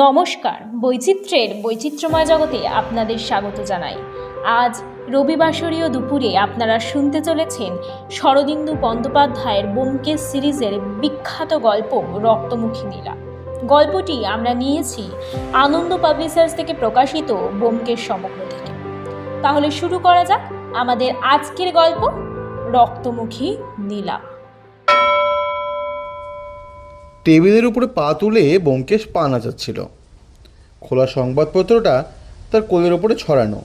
নমস্কার, বৈচিত্র্যের বৈচিত্র্যময় জগতে আপনাদের স্বাগত জানাই। আজ রবিবাসরীয় দুপুরে আপনারা শুনতে চলেছেন শরদিন্দু বন্দ্যোপাধ্যায়ের ব্যোমকেশ সিরিজের বিখ্যাত গল্প রক্তমুখী নীলা। গল্পটি আমরা নিয়েছি আনন্দ পাবলিশার্স থেকে প্রকাশিত ব্যোমকেশ সমগ্র থেকে। তাহলে শুরু করা যাক আমাদের আজকের গল্প রক্তমুখী নীলা। টেবিলের উপরে পা তুলে ব্যোমকেশ পা নাচাচ্ছিল। খোলা সংবাদপত্রটা তার কোলের ওপরে ছড়ানো।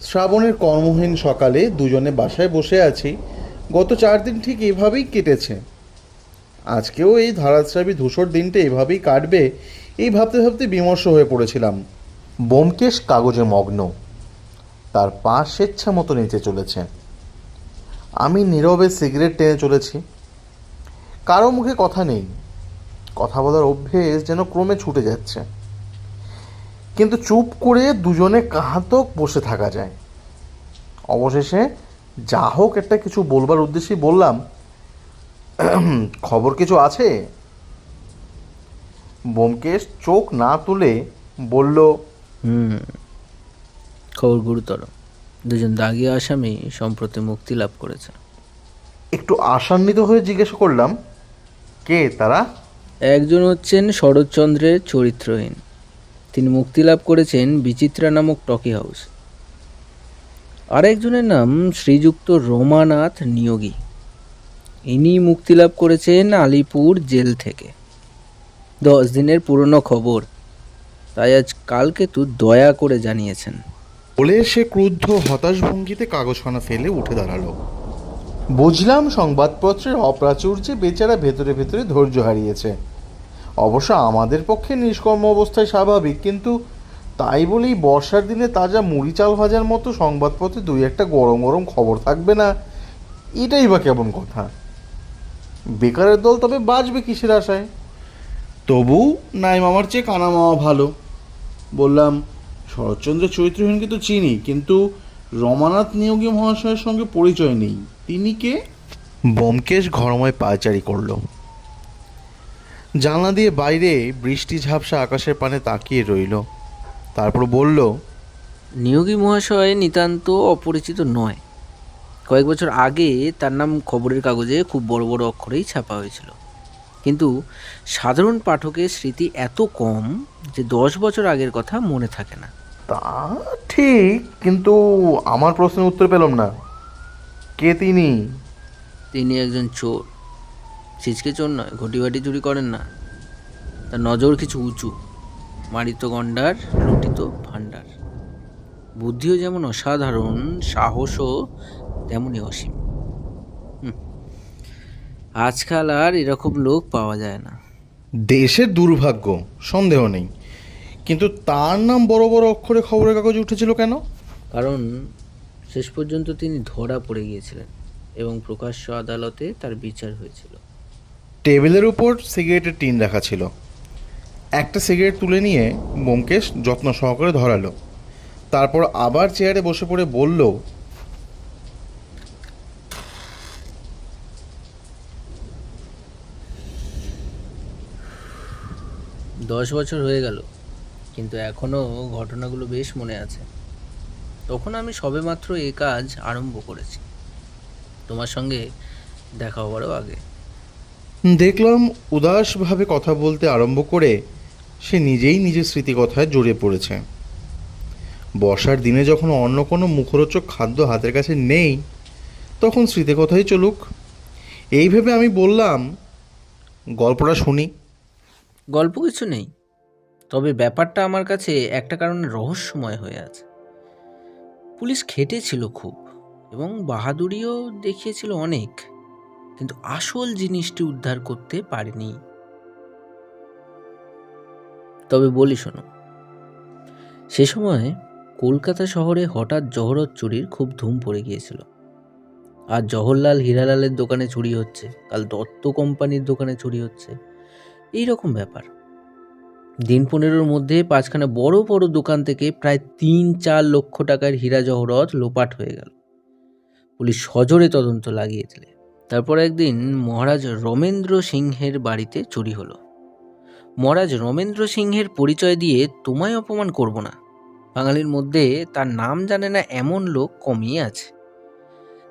শ্রাবণের কর্মহীন সকালে দুজনে বাসায় বসে আছি। গত 4 দিন ঠিক এভাবেই কেটেছে। আজকেও এই ধারাস্রাবী ধূসর দিনটা এভাবেই কাটবে এই ভাবতে ভাবতে বিমর্ষ হয়ে পড়েছিলাম। ব্যোমকেশ কাগজে মগ্ন, তার পা স্বেচ্ছা মতো নিচে চলেছে। আমি নীরবে সিগারেট টেনে চলেছি। কারো মুখে কথা নেই, কথা বলার অভ্যেস যেন ক্রমে ছুটে যাচ্ছে। কিন্তু চুপ করে দুজনে কাহাতক বসে থাকা যায়। অবশেষে যা হোক একটা কিছু বলবার উদ্দেশ্যে বললাম, খবর কিছু আছে? ব্যোমকেশ চোখ না তুলে বলল, খবর গুরুতর। দুজন দাগী আসামি সম্প্রতি মুক্তি লাভ করেছে। একটু আশান্বিত হয়ে জিজ্ঞাসা করলাম, কে তারা? একজন হচ্ছেন শরৎচন্দ্রের চরিত্রহীন, তিনি মুক্তি লাভ করেছেন বিচিত্রা নামক টকি হাউস। আরেকজনের নাম শ্রীযুক্ত রমানাথ নিয়োগী, ইনি মুক্তি লাভ করেছেন আলিপুর জেল থেকে। 10 দিনের পুরনো খবর, তাই আজ কালকেতু দয়া করে জানিয়েছেন। বলে সে ক্রুদ্ধ হতাশ ভঙ্গিতে কাগজখানা ফেলে উঠে দাঁড়ালো। বুঝলাম সংবাদপত্রের অপ্রাচুর্যে বেচারা ভেতরে ভেতরে ধৈর্য হারিয়েছে। অবশ্য আমাদের পক্ষে নিষ্কর্ম অবস্থায় স্বাভাবিক, কিন্তু তাই বলেই বর্ষার দিনে তাজা মুড়ি চাল ভাজার মতো সংবাদপত্রে 2-1 গরম গরম খবর থাকবে না, এটাই বা কেমন কথা? বেকারের দল তবে বাঁচবে কিসের আশায়? তবু নাই মামার চেয়ে কানা মামা ভালো। বললাম, শরৎচন্দ্রের চরিত্রহীনকে তো চিনি, কিন্তু রমানাথ নিয়োগী মহাশয়ের সঙ্গে পরিচয় নেই, তিনি কে? ব্যোমকেশ ঘরময় পায়চারি করল। জানলা দিয়ে বাইরে বৃষ্টি ঝাপসা আকাশের পানে তাকিয়ে রইল। তারপর বলল, নিয়োগী মহাশয় নিতান্ত অপরিচিত নয়। কয়েক বছর আগে তার নাম খবরের কাগজে খুব বড় বড় অক্ষরেই ছাপা হয়েছিল, কিন্তু সাধারণ পাঠকের স্মৃতি এত কম যে 10 বছর আগের কথা মনে থাকে না। তা ঠিক, কিন্তু আমার প্রশ্নের উত্তর পেলাম না। কে তিনি? তিনি একজন চোর। ছিচকে চোর নয়, ঘটিবাটি চুরি করেন না। তার নজর কিছু উঁচু, মারিত গণ্ডার, লুটিত ভাণ্ডার। বুদ্ধিও যেমন অসাধারণ, সাহসও তেমনই অসীম। আজকাল আর এরকম লোক পাওয়া যায় না। দেশের দুর্ভাগ্য, সন্দেহ নেই, কিন্তু তার নাম বড় বড় অক্ষরে খবরের কাগজে উঠেছিল কেন? কারণ শেষ পর্যন্ত তিনি ধরা পড়ে গিয়েছিলেন এবং প্রকাশ্য আদালতে তার বিচার হয়েছিল। টেবিলের উপর সিগারেটের টিন রাখা ছিল। একটা সিগারেট তুলে নিয়ে ব্যোমকেশ যত্ন সহকারে ধরালো। তারপর আবার চেয়ারে বসে পড়ে বলল, 10 বছর হয়ে গেল, কিন্তু এখনও ঘটনাগুলো বেশ মনে আছে। তখন আমি সবেমাত্র এ কাজ আরম্ভ করেছি, তোমার সঙ্গে দেখা হওয়ারও আগে। দেখলাম উদাসভাবে কথা বলতে আরম্ভ করে সে নিজেই নিজের স্মৃতিকথায় জড়িয়ে পড়েছে। বর্ষার দিনে যখন অন্য কোনো মুখরোচক খাদ্য হাতের কাছে নেই, তখন স্মৃতিকথাই চলুক। এই ভেবে আমি বললাম, গল্পটা শুনি। গল্প কিছু নেই, তবে ব্যাপারটা আমার কাছে একটা কারণে রহস্যময় হয়ে আছে। পুলিশ খেটেছিল খুব এবং বাহাদুরিও দেখিয়েছিল অনেক, কিন্তু আসল জিনিসটি উদ্ধার করতে পারেনি। তবে বলি শোনো, সে সময় কলকাতা শহরে হঠাৎ জহরত চুরির খুব ধুম পড়ে গিয়েছিল। আর জওহরলাল হীরালালের দোকানে চুরি হচ্ছে, কাল দত্ত কোম্পানির দোকানে চুরি হচ্ছে, এই রকম ব্যাপার। দিন 15-র মধ্যে 5খানা বড় বড় দোকান থেকে প্রায় 3-4 লক্ষ টাকার হীরা জহরত লোপাট হয়ে গেল। পুলিশ সজোরে তদন্ত লাগিয়ে দিলে। তারপর একদিন মহারাজ রমেন্দ্র সিংহের বাড়িতে চুরি হলো। মহারাজ রমেন্দ্র সিংহের পরিচয় দিয়ে তোমায় অপমান করব না। বাঙালির মধ্যে তার নাম জানে না এমন লোক কমই আছে।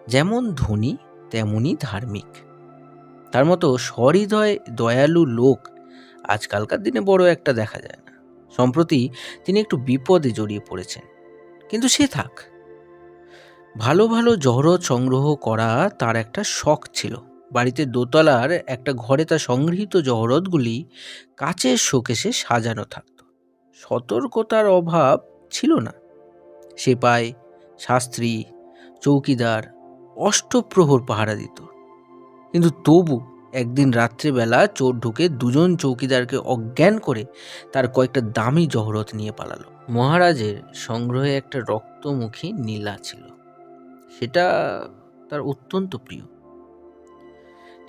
যেমন ধনী তেমনই ধার্মিক। তার মতো সহৃদয় দয়ালু লোক আজকালকার দিনে বড় একটা দেখা যায় না। সম্প্রতি তিনি একটু বিপদে জড়িয়ে পড়েছেন, কিন্তু সে থাক। ভালো ভালো জহরত সংগ্রহ করা তার একটা শখ ছিল। বাড়িতে দোতলার একটা ঘরে তার সংগৃহীত জহরতগুলি কাচের শোকেসে সাজানো থাকত। সতর্কতার অভাব ছিল না। সেপাই, শাস্ত্রী, চৌকিদার অষ্টপ্রহর পাহারা দিত, কিন্তু তবু একদিন রাত্রেবেলা চোর ঢুকে দুজন চৌকিদারকে অজ্ঞান করে তার কয়েকটা দামি জহরত নিয়ে পালালো। মহারাজের সংগ্রহে একটা রক্তমুখী নীলা ছিল। সেটা তার অত্যন্ত প্রিয়।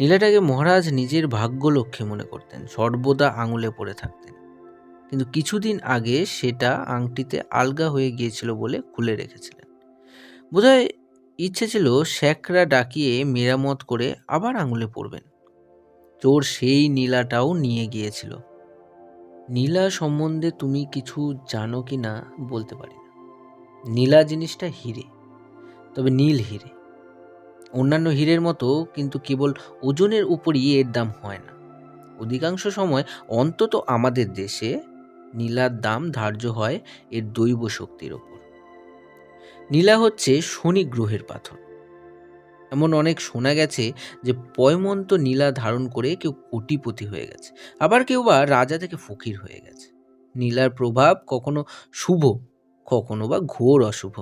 নীলাটাকে মহারাজ নিজের ভাগ্যলক্ষ্মী মনে করতেন, সর্বদা আঙুলে পড়ে থাকতেন। কিন্তু কিছুদিন আগে সেটা আংটিতে আলগা হয়ে গিয়েছিল বলে খুলে রেখেছিলেন। বোধহয় ইচ্ছে ছিল শ্যাকরা ডাকিয়ে মেরামত করে আবার আঙুলে পড়বেন। চোর সেই নীলাটাও নিয়ে গিয়েছিল। নীলা সম্বন্ধে তুমি কিছু জানো কি না বলতে পারি না। নীলা জিনিসটা হিরে, তবে নীল হিরে। অন্যান্য হীরের মতো কিন্তু কেবল ওজনের উপরই এর দাম হয় না। অধিকাংশ সময়, অন্তত আমাদের দেশে, নীলার দাম ধার্য হয় এর দৈব শক্তির ওপর। নীলা হচ্ছে শনি গ্রহের পাথর। এমন অনেক শোনা গেছে যে পয়মন্ত নীলা ধারণ করে কেউ কোটিপতি হয়ে গেছে, আবার কেউ বা রাজা থেকে ফকির হয়ে গেছে। নীলার প্রভাব কখনো শুভ, কখনো বা ঘোর অশুভ।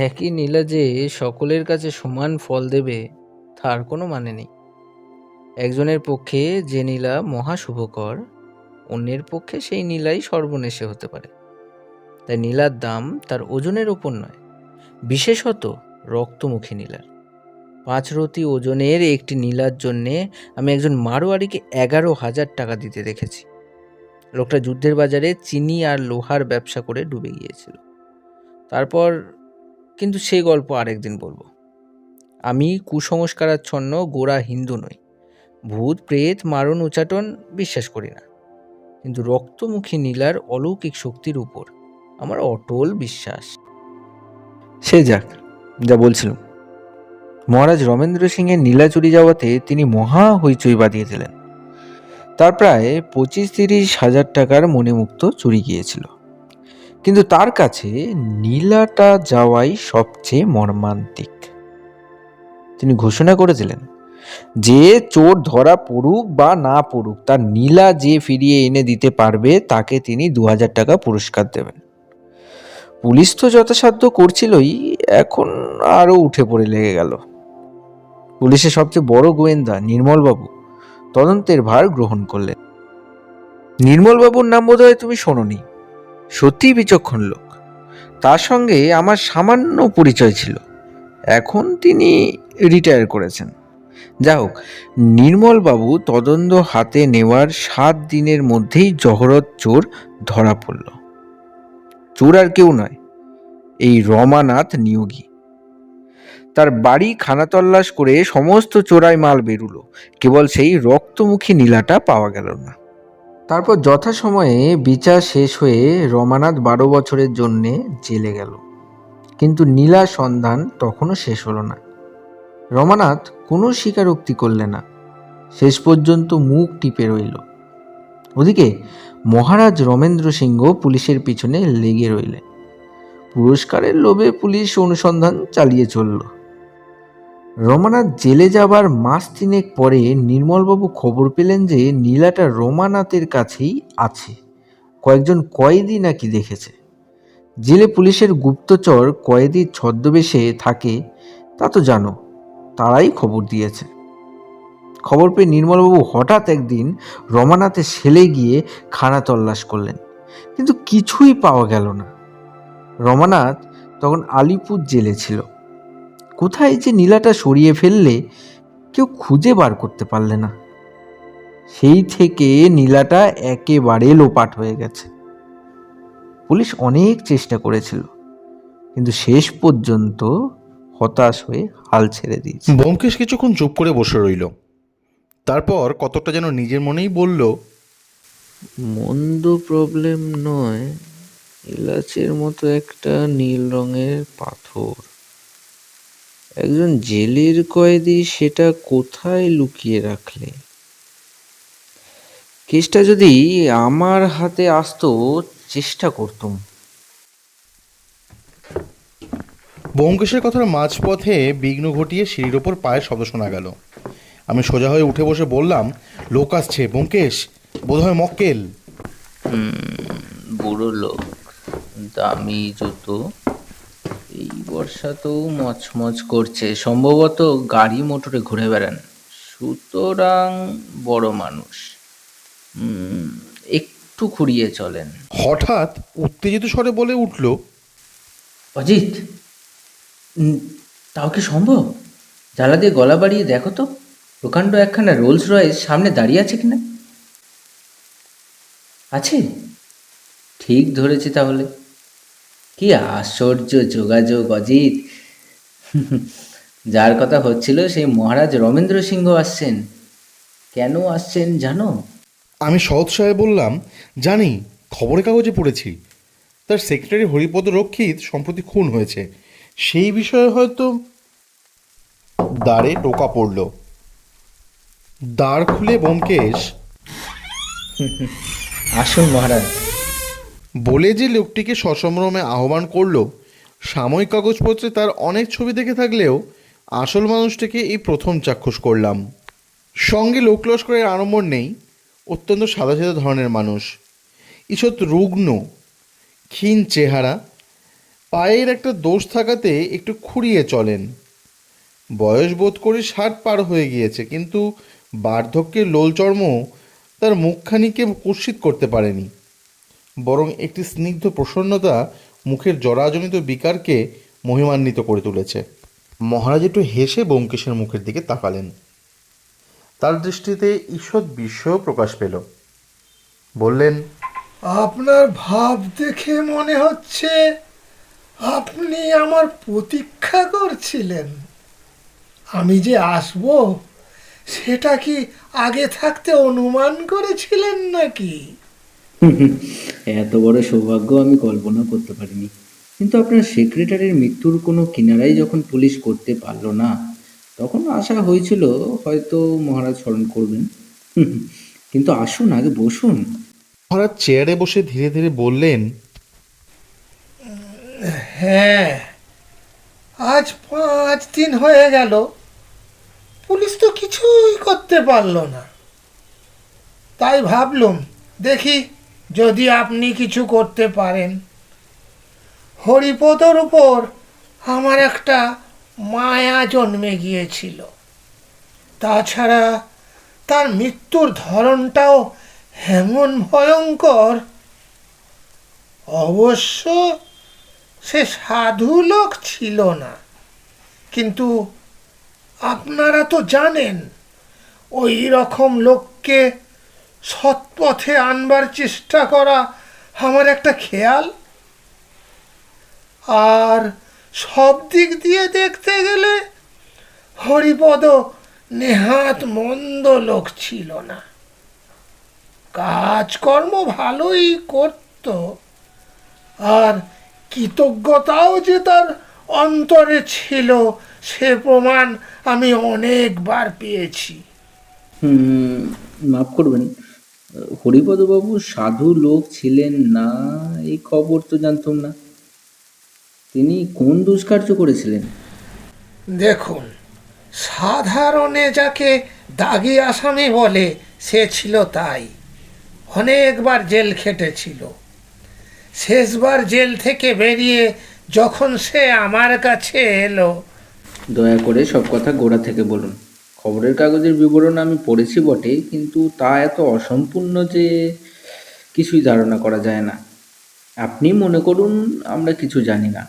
একই নীলা যে সকলের কাছে সমান ফল দেবে তার কোনো মানে নেই। একজনের পক্ষে যে নীলা মহাশুভকর, অন্যের পক্ষে সেই নীলাই সর্বনেশে হতে পারে। তাই নীলার দাম তার ওজনের ওপর নয়, বিশেষত রক্তমুখী নীলার। 5 রতি ওজনের একটি নীলার জন্যে আমি একজন মারোয়ারিকে 11,000 টাকা দিতে দেখেছি। লোকটা যুদ্ধের বাজারে চিনি আর লোহার ব্যবসা করে ডুবে গিয়েছিল। তারপর, কিন্তু সেই গল্প আরেকদিন বলবো। আমি কুসংস্কারাচ্ছন্ন গোড়া হিন্দু নই। ভূত প্রেত মারণ উচাটন বিশ্বাস করি না, কিন্তু রক্তমুখী নীলার অলৌকিক শক্তির উপর আমার অটল বিশ্বাস। সে যাক, যা বলছিলাম, মহারাজ রমেন্দ্র সিংয়ের নীলা চুরি যাওয়াতে তিনি মহা হইচই বাঁধিয়ে দিলেন। তার প্রায় 25-30 হাজার টাকার মণিমুক্ত চুরি গিয়েছিল, কিন্তু তার কাছে নীলাটা যাওয়াই সবচেয়ে মর্মান্তিক। তিনি ঘোষণা করেছিলেন যে চোর ধরা পড়ুক বা না পড়ুক, তার নীলা যে ফিরিয়ে এনে দিতে পারবে তাকে তিনি 2,000 টাকা পুরস্কার দেবেন। পুলিশ তো যথাসাধ্য করছিলই, এখন আরো উঠে পড়ে লেগে গেল। পুলিশের সবচেয়ে বড় গোয়েন্দা নির্মলবাবু তদন্তের ভার গ্রহণ করলেন। নির্মলবাবুর নাম বোধহয় তুমি শোনোনি। সত্যিই বিচক্ষণ লোক। তার সঙ্গে আমার সামান্য পরিচয় ছিল। এখন তিনি রিটায়ার করেছেন। যা হোক, নির্মলবাবু তদন্ত হাতে নেওয়ার 7 দিনের মধ্যেই জহরত চোর ধরা পড়ল। চোর আর কেউ নয়, এই রমানাথ নিয়োগী। তার বাড়ি খানাতল্লাশ করে সমস্ত চোরাই মাল বেরুলো, কেবল সেই রক্তমুখী নীলাটা পাওয়া গেল না। তারপর যথাসময়ে বিচার শেষ হয়ে রমানাথ 12 বছরের জন্যে জেলে গেল, কিন্তু নীলার সন্ধান তখনও শেষ হলো না। রমানাথ কোনো স্বীকারোক্তি করলে না, শেষ পর্যন্ত মুখ টিপে রইল। ওদিকে মহারাজ রমেন্দ্র সিংহ পুলিশের পিছনে লেগে রইলেন। পুরস্কারের লোভে পুলিশ অনুসন্ধান চালিয়ে চলল। রমানাথ জেলে যাবার মাস 3 পরে নির্মলবাবু খবর পেলেন যে নীলাটা রমানাথের কাছেই আছে। কয়েকজন কয়েদি নাকি দেখেছে। জেলে পুলিশের গুপ্তচর কয়েদির ছদ্মবেশে থাকে তা তো জানো, তারাই খবর দিয়েছে। খবর পেয়ে নির্মলবাবু হঠাৎ একদিন রমানাথের সেলে গিয়ে খানা তল্লাশ করলেন, কিন্তু কিছুই পাওয়া গেল না। রমানাথ তখন আলিপুর জেলে ছিল। কোথায় যে নীলাটা সরিয়ে ফেললে কেউ খুঁজে বার করতে পারলে না। সেই থেকে নীলাটা একেবারে লোপাট হয়ে গেছে। পুলিশ অনেক চেষ্টা করেছিল, কিন্তু শেষ পর্যন্ত হতাশ হয়ে হাল ছেড়ে দিয়েছে। ব্যোমকেশ কিছুক্ষণ চুপ করে বসে রইল। তারপর কতটা যেন নিজের মনেই বলল, মন্দ প্রবলেম নয়, এলাচের মতো একটা নীল রঙের পাথর। একজন জেলের কয়েদি সেটা কোথায় লুকিয়ে রাখলে? কেসটা যদি আমার হাতে আসতো, চেষ্টা করতুম। ব্যোমকেশের কথার মাঝপথে বিঘ্ন ঘটিয়ে সিঁড়ির ওপর পায়ের শব্দ শোনা গেল। আমি সোজা হয়ে উঠে বসে বললাম, লোক আসছে ব্যোমকেশ, বোধহয় মক্কেল। বুড়ো লোক, দামি জুতো, এই বর্ষাতেও মচমচ করছে, সম্ভবত গাড়ি মোটরে ঘুরে বেড়ান, সুতরাং বড় মানুষ। একটু খুঁড়িয়ে চলেন। হঠাৎ উত্তেজিত স্বরে বলে উঠল, অজিত, তাও কি সম্ভব? জ্বালা দিয়ে গলা বাড়িয়ে দেখো তো, প্রকাণ্ড একখানা রোলস রয়েস সামনে দাঁড়িয়ে আছে কিনা। আছে, ঠিক ধরেছি তাহলে। কি আশ্চর্য যোগাযোগ অজিত! যার কথা হচ্ছিল সেই মহারাজ রমেন্দ্র সিংহ আসছেন। কেন আসছেন জানো? আমি সৎসাহে বললাম, জানি, খবরের কাগজে পড়েছি। তার সেক্রেটারি হরিপদ রক্ষিত সম্প্রতি খুন হয়েছে, সেই বিষয়ে হয়তো। দ্বারে টোকা পড়ল। দ্বার খুলে ব্যোমকেশ আসুন মহারাজ। বলে যে লোকটিকে সসম্ভ্রমে আহ্বান করলো, সাময়িক কাগজপত্রে তার অনেক ছবি দেখে থাকলেও আসল মানুষটিকে এই প্রথম চাক্ষুষ করলাম। সঙ্গে লোকলস্করের আড়ম্বর নেই, অত্যন্ত সাদাসিধা ধরনের মানুষ, ঈষৎ রুগ্ন, ক্ষীণ চেহারা, পায়ের একটা দোষ থাকাতে একটু খুঁড়িয়ে চলেন। বয়স বোধ করি 60 পার হয়ে গিয়েছে, কিন্তু বার্ধক্যের লোলচর্ম তার মুখখানিকে কুৎসিত করতে পারেনি, বরং একটি স্নিগ্ধ প্রসন্নতা মুখের জরাজনিত বিকারকে মহিমান্বিত করে তুলেছে। মহারাজ একটু হেসে ব্যোমকেশের মুখের দিকে তাকালেন। তার দৃষ্টিতে ঈষৎ বিস্ময় প্রকাশ পেল। বললেন, আপনার ভাব দেখে মনে হচ্ছে আপনি আমার প্রতীক্ষা করছিলেন। আমি যে আসব সেটা কি আগে থাকতে অনুমান করেছিলেন নাকি? এত বড় সৌভাগ্য আমি কল্পনা করতে পারিনি। কিন্তু আপনার সেক্রেটারির মৃত্যুর কোনো কিনারাই যখন পুলিশ করতে পারলো না, তখন আশা হয়েছিল হয়তো মহারাজ স্মরণ করবেন। কিন্তু আসুন, আগে বসুন। মহারাজ চেয়ারে বসে ধীরে ধীরে বললেন, হ্যাঁ, আজ 5 দিন হয়ে গেল, পুলিশ তো কিছুই করতে পারলো না। তাই ভাবলুম দেখি যদি আপনি কিছু করতে পারেন। হরিপদর উপর আমার একটা মায়া জন্মে গিয়েছিল। তাছাড়া তার মৃত্যুর ধরনটাও এমন ভয়ঙ্কর। অবশ্য সে সাধু লোক ছিল না, কিন্তু আপনারা তো জানেন ওই রকম লোককে সৎপথে আনবার চেষ্টা করা আমার একটা খেয়াল। আর সব দিক দিয়ে দেখতে গেলে হরিপদ নেহাত মন্দ লোক ছিল না, কাজকর্ম ভালোই করত, আর কৃতজ্ঞতাও যে তার অন্তরে ছিল সে প্রমাণ আমি অনেকবার পেয়েছি। মাফ করবেন, হরিপদবাবু সাধু লোক ছিলেন না এই খবর তো জানতাম না। তিনি কোন দুষ্কার্য করেছিলেন? দেখুন, সাধারণে যাকে দাগি আসামি বলে সে ছিল তাই। অনেকবার জেল খেটেছিল। শেষবার জেল থেকে বেরিয়ে যখন সে আমার কাছে এলো। দয়া করে সব কথা গোড়া থেকে বলুন। খবরের কাগজের বিবরণ আমি পড়েছি বটে, কিন্তু তা এত অসম্পূর্ণ যে কিছুই ধারণা করা যায় না। আপনি মনে করুন আমরা কিছু জানি না।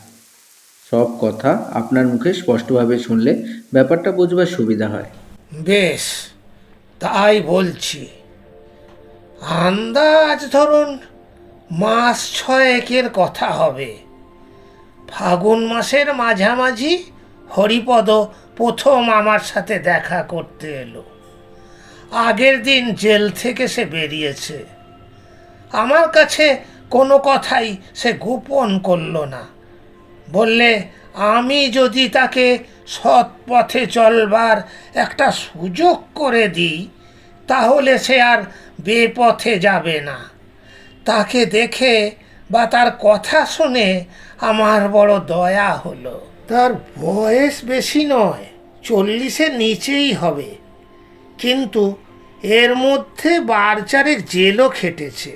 সব কথা আপনার মুখে স্পষ্টভাবে শুনলে ব্যাপারটা বুঝবার সুবিধা হয়। বেশ, তাই বলছি। আন্দাজ ধরুন 6 মাস কথা হবে। ফাগুন মাসের মাঝামাঝি হরিপদ প্রথম আমার সাথে দেখা করতে এলো। আগের দিন জেল থেকে সে বেরিয়েছে। আমার কাছে কোনো কথাই সে গোপন করলো না। বললে আমি যদি তাকে সৎ পথে চলবার একটা সুযোগ করে দিই তাহলে সে আর বেপথে যাবে না। তাকে দেখে বা তার কথা শুনে আমার বড় দয়া হলো। তার বয়স বেশি নয়, 40-এর নিচেই হবে, কিন্তু এর মধ্যে 4 জেলও খেটেছে।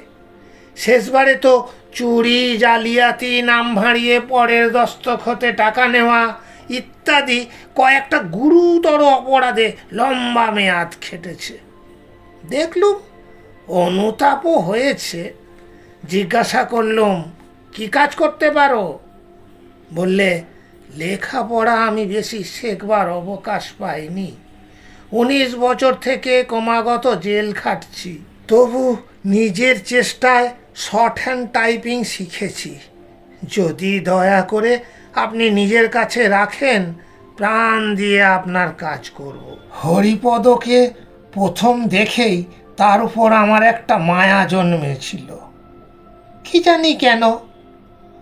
শেষবারে তো চুরি, জালিয়াতি, নাম ভাঁড়িয়ে পরের দস্তখতে টাকা নেওয়া ইত্যাদি কয়েকটা গুরুতর অপরাধে লম্বা মেয়াদ খেটেছে। দেখলুম অনুতাপও হয়েছে। জিজ্ঞাসা করলুম, কি কাজ করতে পারো? বললে, লেখাপড়া আমি বেশি শেখবার অবকাশ পাইনি। 19 বছর থেকে ক্রমাগত জেল খাটছি, তবু নিজের চেষ্টায় শর্ট হ্যান্ড টাইপিং শিখেছি। যদি দয়া করে আপনি নিজের কাছে রাখেন, প্রাণ দিয়ে আপনার কাজ করব। হরিপদকে প্রথম দেখেই তার উপর আমার একটা মায়া জন্মেছিল। কি জানি কেন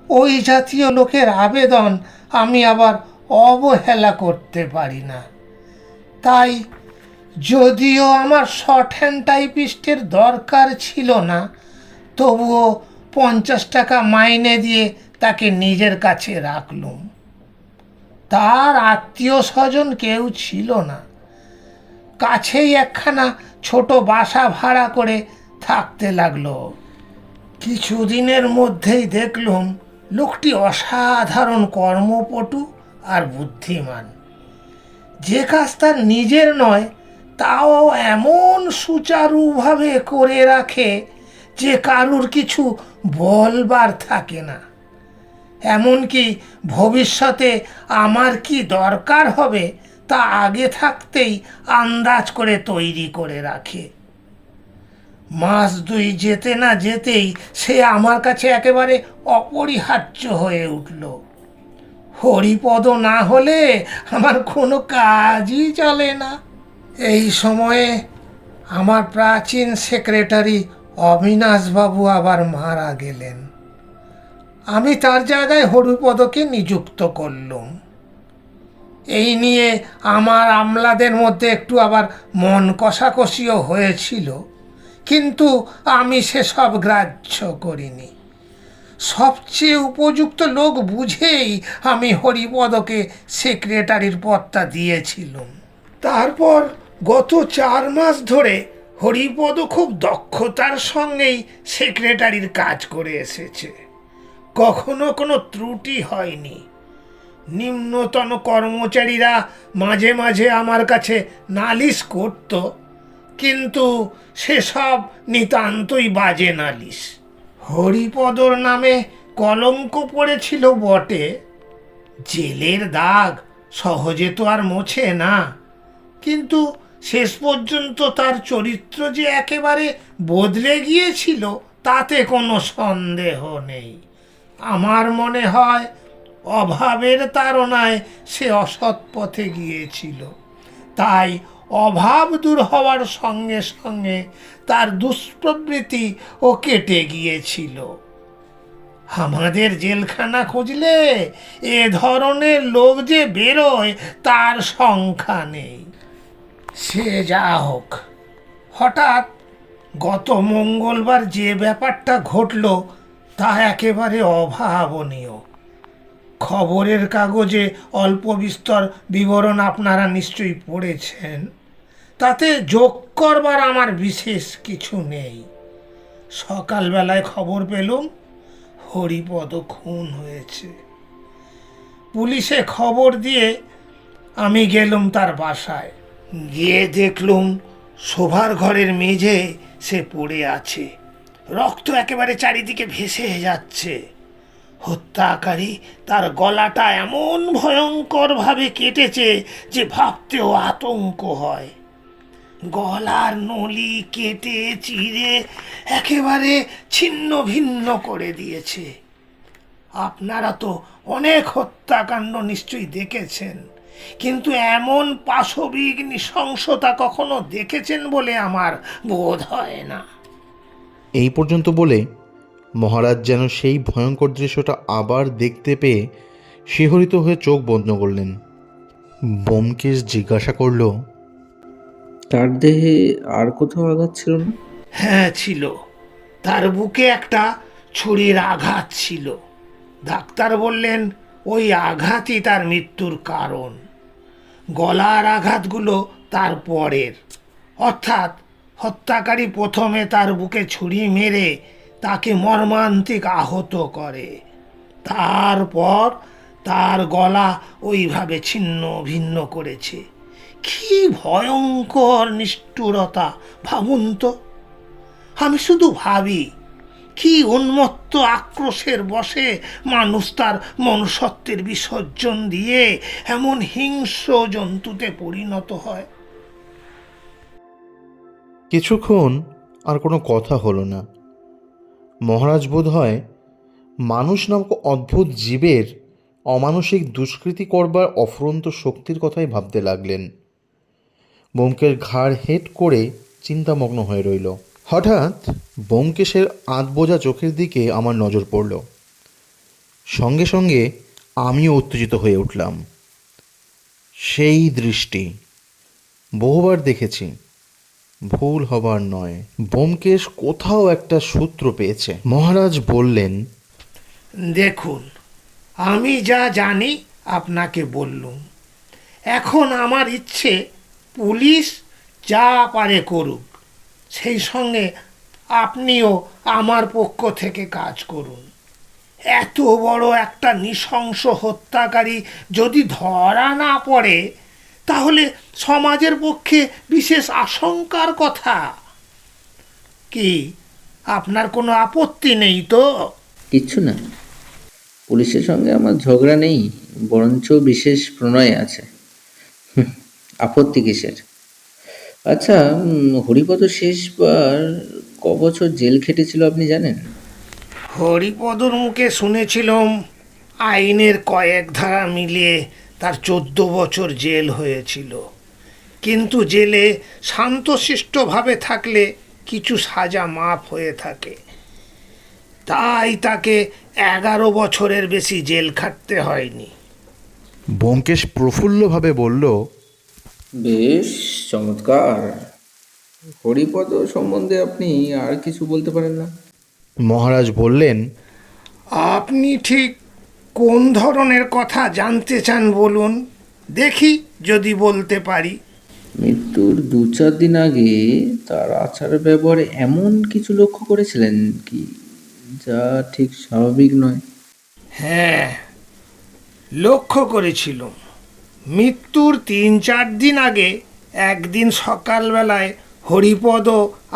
ওই জাতীয় লোকের আবেদন আমি আবার অবহেলা করতে পারি না। তাই যদিও আমার শর্ট হ্যান্ড টাইপিস্টের দরকার ছিল না, তবুও 50 টাকা মাইনে দিয়ে তাকে নিজের কাছে রাখলুম। তার আত্মীয় স্বজন কেউ ছিল না। কাছেই একখানা ছোট বাসা ভাড়া করে থাকতে লাগলো। কিছুদিনের মধ্যেই দেখলুম লোকটি অসাধারণ কর্মপটু আর বুদ্ধিমান। যে কাজ তার নিজের নয় তাও এমন সুচারুভাবে করে রাখে যে কারুর কিছু বলবার থাকে না। এমনকি ভবিষ্যতে আমার কি দরকার হবে তা আগে থাকতেই আন্দাজ করে তৈরি করে রাখে। মাস 2 যেতে না যেতেই সে আমার কাছে একেবারে অপরিহার্য হয়ে উঠল। হরিপদ না হলে আমার কোনো কাজই চলে না। এই সময়ে আমার প্রাচীন সেক্রেটারি অবিনাশবাবু আবার মারা গেলেন। আমি তার জায়গায় হরিপদকে নিযুক্ত করলুম। এই নিয়ে আমার আমলাদের মধ্যে একটু আবার মন কষাকষিও হয়েছিল, কিন্তু আমি সেসব গ্রাহ্য করিনি। সবচেয়ে উপযুক্ত লোক বুঝেই আমি হরিপদকে সেক্রেটারির পদটা দিয়েছিলাম। তারপর গত 4 মাস ধরে হরিপদ খুব দক্ষতার সঙ্গেই সেক্রেটারির কাজ করে এসেছে। কখনো কোনো ত্রুটি হয়নি। নিম্নতন কর্মচারীরা মাঝে মাঝে আমার কাছে নালিশ করত, কিন্তু সেসব নিতান্তই বাজে নালিশ। হরিপদর নামে কলঙ্ক পড়েছিল বটে, জেলের দাগ সহজে তো আর মোছে না, কিন্তু শেষ পর্যন্ত তার চরিত্র যে একেবারে বদলে গিয়েছিল তাতে কোনো সন্দেহ নেই। আমার মনে হয় অভাবের তাড়নায় সে অসৎ পথে গিয়েছিল, তাই অভাব দূর হওয়ার সঙ্গে সঙ্গে তার দুষ্প্রবৃত্তি ও কেটে গিয়েছিল। আমাদের জেলখানা খুঁজলে এ ধরনের লোক যে বেরোয় তার সংখ্যা নেই। সে যা হোক, হঠাৎ গত মঙ্গলবার যে ব্যাপারটা ঘটল তা একেবারে অভাবনীয়। খবরের কাগজে অল্প বিস্তর বিবরণ আপনারা নিশ্চয়ই পড়েছেন, তাতে যোগ করবার আমার বিশেষ কিছু নেই। সকালবেলায় খবর পেলুম হরিপদ খুন হয়েছে। পুলিশে খবর দিয়ে আমি গেলুম তার বাসায়। গিয়ে দেখলুম শোবার ঘরের মেঝে সে পড়ে আছে, রক্ত একেবারে চারিদিকে ভেসে যাচ্ছে। হত্যাকারী তার গলাটা এমন ভয়ঙ্করভাবে কেটেছে যে ভাবতেও আতঙ্ক হয়। গলার নলি কেটে চিরে একেবারে ছিন্ন ভিন্ন করে দিয়েছে। আপনারা তো অনেক হত্যাকাণ্ড নিশ্চয়ই দেখেছেন, কিন্তু এমন পাশবিক নৃশংসতা কখনো দেখেছেন বলে আমার বোধ হয় না। এই পর্যন্ত বলে মহারাজ যেন সেই ভয়ঙ্কর দৃশ্যটা আবার দেখতে পেয়ে শিহরিত হয়ে চোখ বন্ধ করলেন। ব্যোমকেশ জিজ্ঞাসা করল, তার দেহে আর কোথাও আঘাত ছিল না? হ্যাঁ ছিল, তার বুকে একটা ছুরির আঘাত ছিল। ডাক্তার বললেন ওই আঘাতই তার মৃত্যুর কারণ। গলার আঘাতগুলো তার পরের, অর্থাৎ হত্যাকারী প্রথমে তার বুকে ছুরি মেরে তাকে মর্মান্তিক আহত করে, তারপর তার গলা ওইভাবে ছিন্ন ভিন্ন করেছে। কি ভয়ঙ্কর নিষ্ঠুরতা ভাবুন তো। আমি শুধু ভাবি, কি উন্মত্ত আক্রোশের বশে মানুষ তার মনুষ্যত্বের বিসর্জন দিয়ে এমন হিংস্র জন্তুতে পরিণত হয়। কিছুক্ষণ আর কোনো কথা হলো না। মহারাজ বোধ হয় মানুষ নামক অদ্ভুত জীবের অমানসিক দুষ্কৃতি করবার অফুরন্ত শক্তির কথাই ভাবতে লাগলেন। ব্যোমকেশ ঘাড় হেঁট করে চিন্তামগ্ন হয়ে রইল। হঠাৎ ব্যোমকেশের আধবোঝা চোখের দিকে আমার নজর পড়ল। সঙ্গে সঙ্গে আমিও উত্তেজিত হয়ে উঠলাম। সেই দৃষ্টি বহুবার দেখেছি, ভুল হবার নয়। ব্যোমকেশ কোথাও একটা সূত্র পেয়েছে। মহারাজ বললেন, দেখুন, আমি যা জানি আপনাকে বললুম। এখন আমার ইচ্ছে পুলিশ যা পারে করুক, সেই সঙ্গে আপনিও আমার পক্ষ থেকে কাজ করুন। এত বড় একটা নৃশংস হত্যাকারী যদি ধরা না পড়ে, তাহলে সমাজের পক্ষে বিশেষ আশঙ্কার কথা। কি আপনার কোনো আপত্তি নেই তো? কিচ্ছু না, পুলিশের সঙ্গে আমার ঝগড়া নেই, বরঞ্চ বিশেষ প্রণয় আছে। আপত্তি কিসের? আচ্ছা, হরিপদ শেষবার ক বছর জেল খেটেছিল আপনি জানেন? হরিপদর মুখে শুনেছিলাম আইনের কয়েক ধারা মিলিয়ে তার 14 বছর জেল হয়েছিল। কিন্তু জেলে শান্তশিষ্টভাবে থাকলে কিছু সাজা মাফ হয়ে থাকে, তাই তাকে 11 বছরের বেশি জেল খাটতে হয়নি। ব্যোমকেশ প্রফুল্লভাবে বলল, বেশ চমৎকার। হরিপদ সম্বন্ধে আপনি আর কিছু বলতে পারেন না? মহারাজ বললেন, আপনি ঠিক কোন ধরনের কথা জানতে চান বলুন, দেখি যদি বলতে পারি। মৃত্যুর 2-4 দিন আগে তার আচার ব্যবহারে এমন কিছু লক্ষ্য করেছিলেন কি যা ঠিক স্বাভাবিক নয়? হ্যাঁ, লক্ষ্য করেছিল। মৃত্যুর 3-4 দিন আগে একদিন সকালবেলায় হরিপদ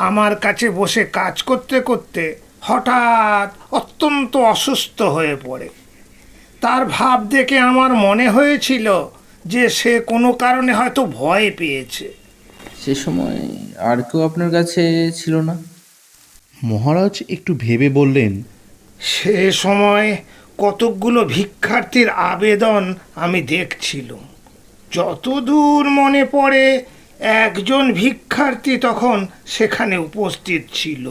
আমার কাছে বসে কাজ করতে করতে হঠাৎ অত্যন্ত অসুস্থ হয়ে পড়ে। তার ভাব দেখে আমার মনে হয়েছিল যে সে কোনো কারণে হয়তো ভয় পেয়েছে। সে সময় আর কেউ আপনার কাছে ছিল না? মহারাজ একটু ভেবে বললেন, সে সময় কতকগুলো ভিক্ষার্থীর আবেদন আমি দেখছিলাম। যতদূর মনে পড়ে একজন ভিক্ষার্থী তখন সেখানে উপস্থিত ছিল।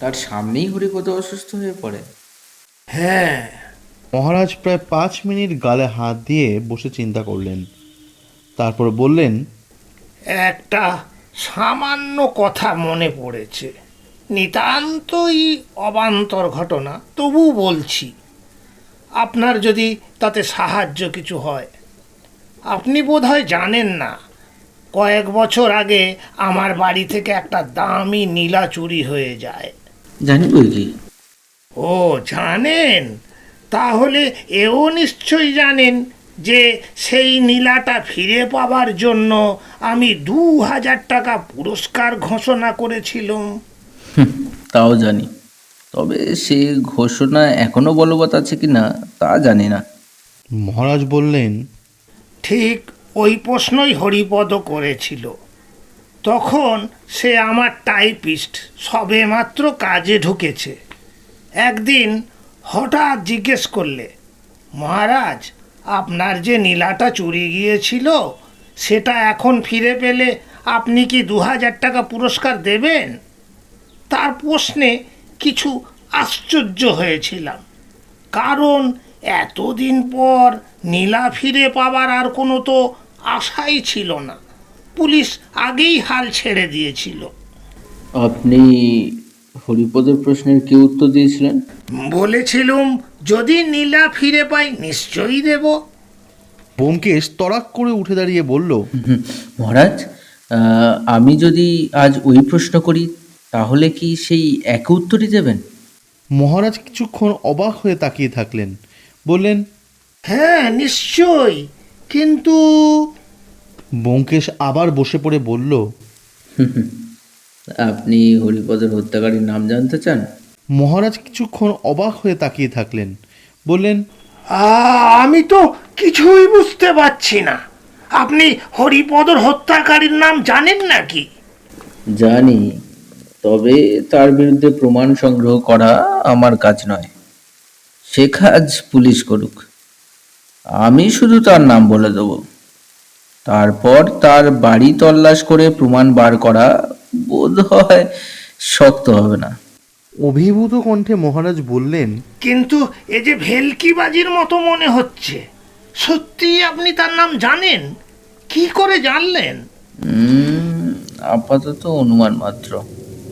তার সামনেই হরিপদ অসুস্থ হয়ে পড়ে? হ্যাঁ। মহারাজ প্রায় 5 মিনিট গালে হাত দিয়ে বসে চিন্তা করলেন। তারপর বললেন, একটা সামান্য কথা মনে পড়েছে, নিতান্তই অবান্তর ঘটনা, তবু বলছি, আপনার যদি তাতে সাহায্য কিছু হয়। আপনি বোধহয় জানেন না, কয়েক বছর আগে আমার বাড়ি থেকে একটা দামি নীলা চুরি হয়ে যায়। জানি বই কি। ও জানেন? তাহলে এও নিশ্চয়ই জানেন যে সেই নীলাটা ফিরে পাবার জন্য আমি 2000 টাকা পুরস্কার ঘোষণা করেছিলাম। তাও জানি, তবে সে ঘোষণা এখনো বলবৎ আছে কি না তা জানি না। মহারাজ বললেন, ঠিক ওই প্রশ্নই হরিপদ করেছিল। তখন সে আমার টাইপিস্ট, সবে মাত্র কাজে ঢুকেছে। একদিন হঠাৎ জিজ্ঞেস করলে, মহারাজ, আপনার যে নীলাটা চুরি গিয়েছিল সেটা এখন ফিরে পেলে আপনি কি 2000 টাকা পুরস্কার দেবেন? তার প্রশ্নে কিছু আশ্চর্য হয়েছিলাম, কারণ এতদিন পর নীলা ফিরে পাবার আর কোনো তো আশাই ছিল না। পুলিশ আগেই হাল ছেড়ে দিয়েছিল। আপনি হরিপদের প্রশ্নের কি উত্তর দিয়েছিলেন? বলেছিলুম যদি নীলা ফিরে পাই নিশ্চয়ই দেব। ব্যোমকেশ তড়াক করে উঠে দাঁড়িয়ে বলল, মহারাজ, আমি যদি আজ ওই প্রশ্ন করি তাহলে কি সেই একই উত্তরই দেবেন? মহারাজ কিছুক্ষণ অবাক হয়ে তাকিয়ে থাকলেন, বললেন, হ্যাঁ নিশ্চয়ই, কিন্তু ব্যোমকেশ আবার বসে পড়ে বলল, আপনি হরিপদের হত্যাকারীর নাম জানতে চান? মহারাজ কিছুক্ষণ অবাক হয়ে তাকিয়ে থাকলেন, বললেন, আমি তো কিছুই বুঝতে পারছি না। আপনি হরিপদর হত্যাকারীর নাম জানেন নাকি? জানি, তবে তার বিরুদ্ধে প্রমাণ সংগ্রহ করা আমার কাজ নয়। সে কাজ পুলিশ করুক, আমি শুধু তার নাম বলে দেব। তারপর তার বাড়ি তল্লাশ করে প্রমাণ বার করা বোধ হয় শক্ত হবে না। অভিভূত কণ্ঠে মহারাজ বললেন, কিন্তু এ যে ভেলকিবাজির মতো মনে হচ্ছে। সত্যি আপনি তার নাম জানেন? কি করে জানলেন? আপাতত অনুমান মাত্র,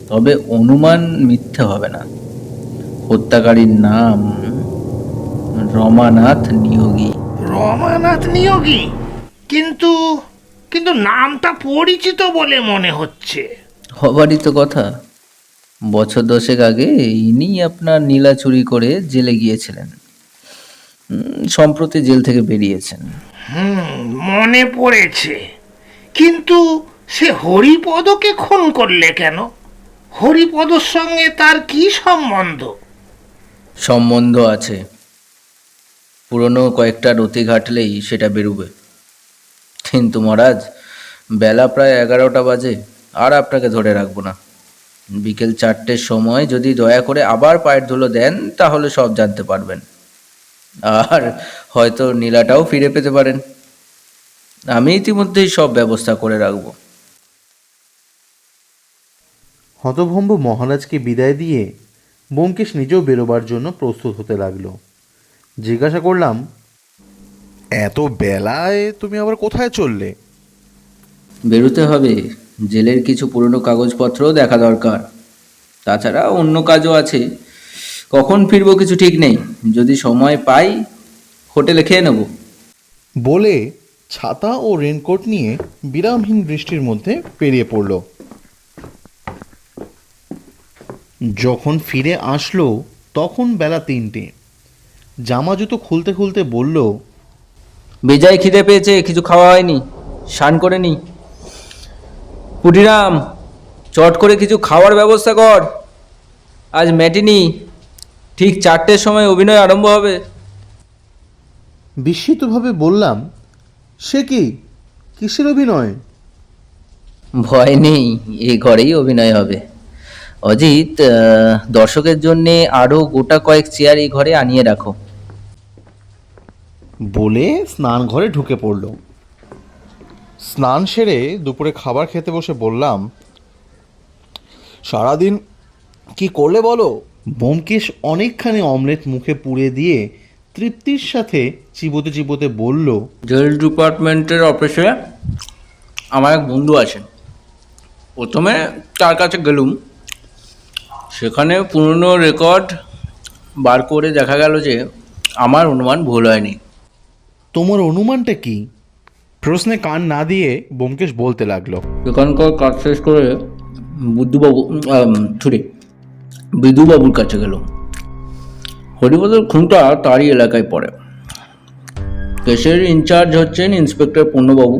তবে অনুমান মিথ্যে হবে না। হত্যাকারীর নাম রমানাথ নিয়োগী। রমানাথ নিয়োগী? কিন্তু কিন্তু নামটা পরিচিত বলে মনে হচ্ছে। হবারই তো কথা। বছর 10 আগে ইনি আপনার নীলা চুরি করে জেলে গিয়েছিলেন। সম্প্রতি জেল থেকে বেরিয়েছেন। মনে পড়েছে। কিন্তু সে হরিপদকে খুন করলে কেন? হরিপদর সঙ্গে তার কি সম্বন্ধ? সম্বন্ধ আছে, পুরনো কয়েকটা নথি ঘাটলেই সেটা বেরোবে। কিন্তু মহারাজ, বেলা প্রায় 11টা বাজে, আর আপনাকে ধরে রাখবো না। বিকেল 4টের সময় যদি দয়া করে আবার পায়ের ধুলো দেন তাহলে সব জানতে পারবেন, আর হয়তো নীলাটাও ফিরে পেতে পারেন। আমি ইতিমধ্যেই সব ব্যবস্থা করে রাখবো। হতভম্ব মহারাজকে বিদায় দিয়ে ব্যোমকেশ নিজেও বেরোবার জন্য প্রস্তুত হতে লাগলো। জিজ্ঞাসা করলাম, এত বেলায় তুমি আবার কোথায় চললে? বেরোতে হবে, জেলের কিছু পুরনো কাগজপত্রও দেখা দরকার। তাছাড়া অন্য কাজও আছে। কখন ফিরবো কিছু ঠিক নেই, যদি সময় পাই হোটেলে খেয়ে নেব। বলে ছাতা ও রেনকোট নিয়ে বিরামহীন বৃষ্টির মধ্যে পেরিয়ে পড়ল। যখন ফিরে আসলো তখন বেলা 3টে। জামা জুতো খুলতে খুলতে বলল, বেজায় খিদে পেয়েছে, কিছু খাওয়া হয়নি, স্নান করে নি। পুটিরাম, চট করে কিছু খাওয়ার ব্যবস্থা কর, আজ ম্যাটিনি, ঠিক 4টের সময় অভিনয় আরম্ভ হবে। বিস্মিতভাবে বললাম, সে কি, কিসের অভিনয়? ভয় নেই, এই ঘরেই অভিনয় হবে। অজিত, দর্শকের জন্যে আরও গোটা কয়েক চেয়ার এই ঘরে আনিয়ে রাখো। বলে স্নান ঘরে ঢুকে পড়ল। স্নান সেরে দুপুরে খাবার খেতে বসে বললাম, সারাদিন কি করলে বলো? ব্যোমকেশ অনেকখানি অমলেট মুখে পুড়ে দিয়ে তৃপ্তির সাথে চিবোতে চিবোতে বলল, জেল ডিপার্টমেন্টের অফিসে আমার এক বন্ধু আছেন। প্রথমে তার কাছে গেলুম, সেখানে পুরনো রেকর্ড বার করে দেখা গেল যে আমার অনুমান ভুল হয়নি। তোমার অনুমানটা কি? প্রশ্নে কান না দিয়ে ব্যোমকেশ বলতে লাগলো, এখানকার কাজ শেষ করে বিধুবাবুর কাছে গেল। হরিপদের খুনটা তারই এলাকায় পড়ে। কেসের ইনচার্জ হচ্ছেন ইন্সপেক্টর পূর্ণবাবু।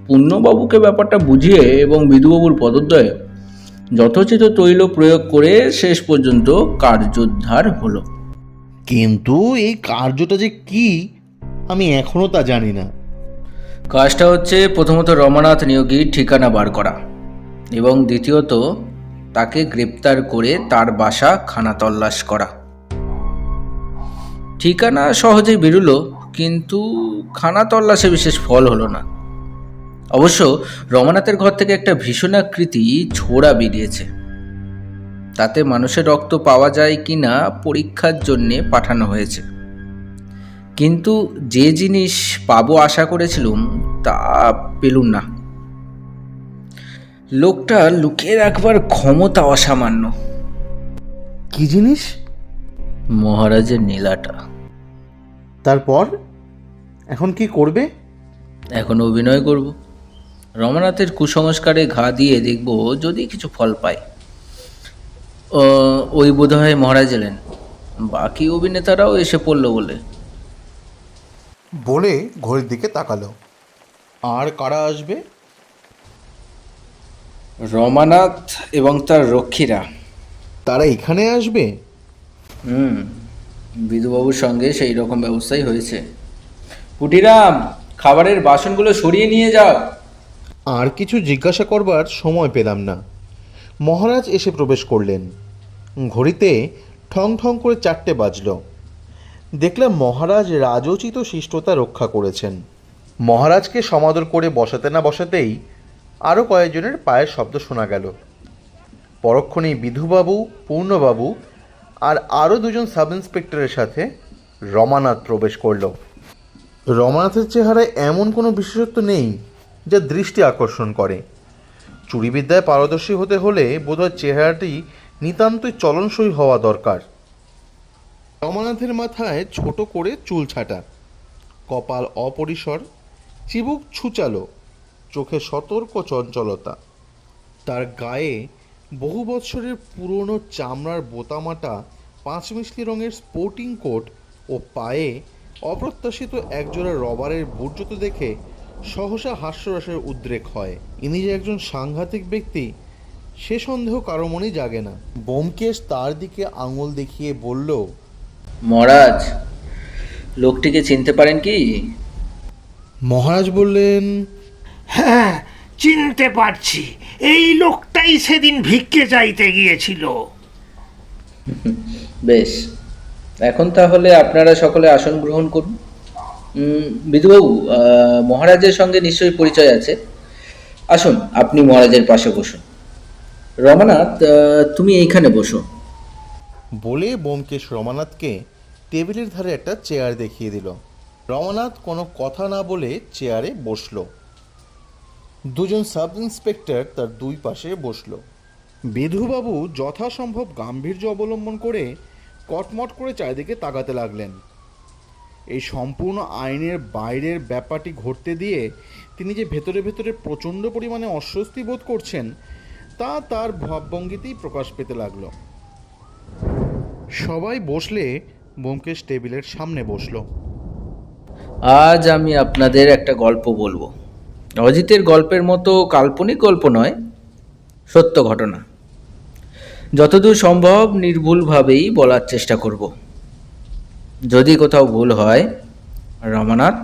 পূর্ণবাবুকে ব্যাপারটা বুঝিয়ে এবং বিধুবাবুর পদোদয়ে যথোচিত তৈল প্রয়োগ করে শেষ পর্যন্ত কার্যোদ্ধার হলো। কিন্তু এই কার্যটা যে কি আমি এখনো তা জানি না। কাজটা হচ্ছে প্রথমত রমানাথ নিয়োগীর ঠিকানা বার করা, এবং দ্বিতীয়ত তাকে গ্রেপ্তার করে তার বাসা খানা তল্লাশ করা। ঠিকানা সহজেই বেরুলো, কিন্তু খানা তল্লাশে বিশেষ ফল হলো না। অবশ্য রমানাথের ঘর থেকে একটা ভীষণাকৃতি ছোড়া বেরিয়েছে। তাতে মানুষের রক্ত পাওয়া যায় কি না পরীক্ষার জন্যে পাঠানো হয়েছে। কিন্তু যে জিনিস পাবো আশা করেছিলুম তা পেলুম না। লোকটা লুকিয়ে রাখবার ক্ষমতা অসামান্য। কি জিনিস? মহারাজের নীলাটা। তারপর এখন কি করবে? এখন অভিনয় করব। রমানাথের কুসংস্কারে ঘা দিয়ে দেখব যদি কিছু ফল পাই। ওই বোধহয় মহারাজ এলেন, বাকি অভিনেতারাও এসে পড়লো বলে। বলে ঘড়ির দিকে তাকালো। আর কারা আসবে? রমানাথ এবং তার রক্ষীরা। তারা এখানে আসবে? বিধুবাবুর সঙ্গে সেই রকম ব্যবস্থাই হয়েছে। পুটিরাম, খাবারের বাসনগুলো সরিয়ে নিয়ে যাও। আর কিছু জিজ্ঞাসা করবার সময় পেলাম না। মহারাজ এসে প্রবেশ করলেন। ঘড়িতে ঠং ঠং করে 4টে বাজল। দেখলাম মহারাজ রাজোচিত শিষ্টতা রক্ষা করেছেন। মহারাজকে সমাদর করে বসাতে না বসাতেই আরও কয়েকজনের পায়ের শব্দ শোনা গেল। পরক্ষণেই বিধুবাবু, পূর্ণবাবু আর আরও 2জন সাব ইন্সপেক্টরের সাথে রমানাথ প্রবেশ করল। রমানাথের চেহারায় এমন কোনো বিশেষত্ব নেই যা দৃষ্টি আকর্ষণ করে। চুরিবিদ্যায় পারদর্শী হতে হলে বোধহয় চেহারাটি নিতান্তই চলনসই হওয়া দরকার। রমানাথের মাথায় ছোট করে চুল ছাটা, কপাল অপরিসর, চিবুক ছুচালো, চোখে সতর্ক চঞ্চলতা। তার গায়ে বহু বৎসরের পুরনো চামড়ার বোতামাটা 5 মিশলি রঙের স্পোর্টিং কোট ও পায়ে অপ্রত্যাশিত একজোড়া রবারের বুট জুতো দেখে সহসা হাস্যরসের উদ্রেক হয়। ইনি যে একজন সাংঘাতিক ব্যক্তি সে সন্দেহ কারো মনেই জাগে না। ব্যোমকেশ তার দিকে আঙুল দেখিয়ে বলল, মহারাজ, লোকটিকে চিনতে পারেন কি? মহারাজ বললেন, হ্যাঁ, চিনতে পারছি। এই লোকটাই সেদিন ভিক্ষে চাইতে গিয়েছিল। বেশ, এখন তাহলে আপনারা সকলে আসন গ্রহণ করুন। বিধুবাবু, মহারাজের সঙ্গে নিশ্চয়ই পরিচয় আছে। আসুন, আপনি মহারাজের পাশে বসুন। রমানাথ, তুমি এইখানে বসো। বলে ব্যোমকেশ রমানাথকে টেবিলের ধারে একটা চেয়ার দেখিয়ে দিল। রমানাথ কোনো কথা না বলে চেয়ারে বসল। 2জন সাব ইন্সপেক্টর তার 2 পাশে বসল। বিধুবাবু যথাসম্ভব গাম্ভীর্য অবলম্বন করে কটমট করে চারিদিকে তাকাতে লাগলেন। এই সম্পূর্ণ আইনের বাইরের ব্যাপারটি ঘটতে দিয়ে তিনি যে ভেতরে ভেতরে প্রচণ্ড পরিমাণে অস্বস্তি বোধ করছেন তা তার ভাবভঙ্গিতেই প্রকাশ পেতে লাগলো। সবাই বসলে ব্যোমকেশ টেবিলের সামনে বসলো। আজ আমি আপনাদের একটা গল্প বলবো। অজিতের গল্পের মতো কাল্পনিক গল্প নয়, সত্য ঘটনা। যতদূর সম্ভব নির্ভুলভাবেই বলার চেষ্টা করব। যদি কোথাও ভুল হয় রমানাথ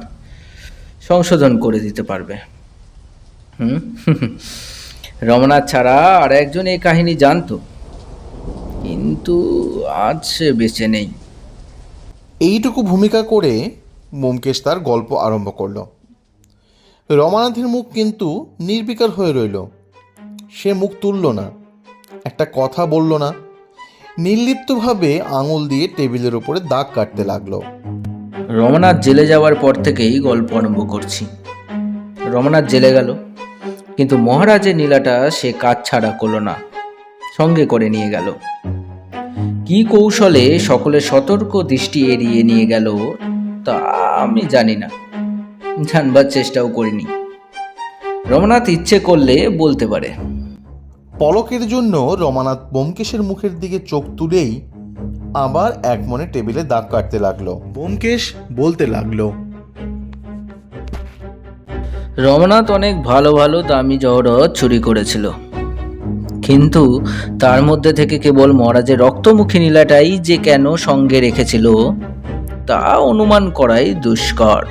সংশোধন করে দিতে পারবে। রমানাথ ছাড়া আর একজন এই কাহিনী জানতো, কিন্তু আজ সে বেঁচে নেই। এইটুকু ভূমিকা করে ব্যোমকেশ তার গল্প আরম্ভ করল। রমানাথের মুখ কিন্তু নির্বিকার হয়ে রইল। সে মুখ তুলল না, একটা কথা বলল না, নির্লিপ্তভাবে আঙুল দিয়ে টেবিলের উপরে দাগ কাটতে লাগলো। রমানাথ জেলে যাওয়ার পর থেকেই গল্প আরম্ভ করছি। রমানাথ জেলে গেল, কিন্তু মহারাজের নীলাটা সে কাজ ছাড়া করল না, সঙ্গে করে নিয়ে গেল। কি কৌশলে সকলের সতর্ক দৃষ্টি এড়িয়ে নিয়ে গেল তা আমি জানি না, জানবার চেষ্টাও করিনি। রমানাথ ইচ্ছে করলে বলতে পারে। পলকের জন্য রমানাথ ব্যোমকেশের মুখের দিকে চোখ তুলেই আবার এক মনে টেবিলে দাগ কাটতে লাগলো। ব্যোমকেশ বলতে লাগলো, রমানাথ অনেক ভালো ভালো দামি জহরত চুরি করেছিল, কিন্তু তার মধ্যে থেকে কেবল মহারাজের রক্তমুখী নীলাটাই যে কেন সঙ্গে রেখেছিল তা অনুমান করাই দুষ্কর।